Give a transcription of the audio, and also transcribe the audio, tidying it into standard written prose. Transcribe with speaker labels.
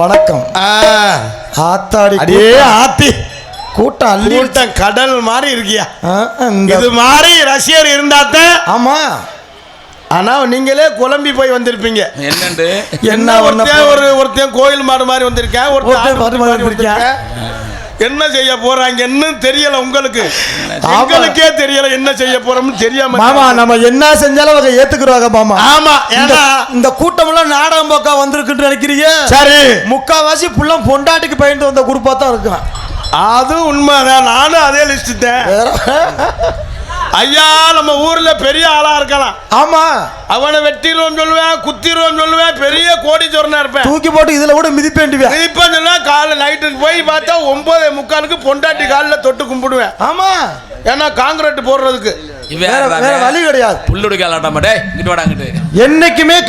Speaker 1: வணக்கம். ஆத்தாடி
Speaker 2: அடே ஆத்தி
Speaker 1: கூட்டம் அள்ளி
Speaker 2: கூட்டம் கடல் மாதிரி இருக்கியா?
Speaker 1: இந்த
Speaker 2: இது மாதிரி ரஷ்யர் இருந்தாத்தான்.
Speaker 1: ஆமா,
Speaker 2: ஆனா நீங்களே குழம்பி போய் வந்திருப்பீங்க.
Speaker 3: என்னண்டு
Speaker 2: என்ன ஒருத்தன் கோயில் மாடு மாதிரி வந்திருக்கேன், ஒருத்தன் வந்திருக்கேன். என்ன செய்ய போறாங்கன்னு தெரியல உங்களுக்கு. எங்களுக்கே தெரியல என்ன செய்ய போறோம்னு தெரியாம.
Speaker 1: மாமா நம்ம என்ன செஞ்சாலும் அவங்க ஏத்துக்குறாங்க மாமா.
Speaker 2: ஆமா, ஏன்னா
Speaker 1: இந்த கூட்டம் எல்லாம் நாடகம் போக்கா வந்திருக்குன்னு நினைக்கிறீங்க.
Speaker 2: சரி,
Speaker 1: முக்காவாசி புள்ள பொண்டாட்டிக்கு பயந்து வந்த குரூப்பா தான் இருக்கும்.
Speaker 2: அது உண்மைதான். நானும் அதே லிஸ்ட் தான். ஐயா, நம்ம ஊர்ல பெரிய ஆளா இருக்கலாம்.
Speaker 1: ஆமா,
Speaker 2: அவனை வெட்டிடுவோம் சொல்லுவேன், குத்திடுவோம் சொல்லுவேன், பெரிய கோடீஸ்வரனா இருப்பேன்.
Speaker 1: தூக்கி போட்டு இதுல கூட மிதிப்பேண்டுவேன்.
Speaker 2: மிதிப்பேன் சொன்னா காலை நைட்டுக்கு போய் பார்த்தா 9:45 பொண்டாட்டி காலில் தொட்டு கும்பிடுவேன்.
Speaker 1: ஆமா,
Speaker 2: ஏன்னா காங்கிரீட் போடுறதுக்கு
Speaker 1: வேற வழி கிடையாது.
Speaker 3: புல்லுடுக்க ஆளாட்ட மாட்டே, இங்கிட்டு வாடா, அங்கிட்டு
Speaker 1: என்னைக்குமே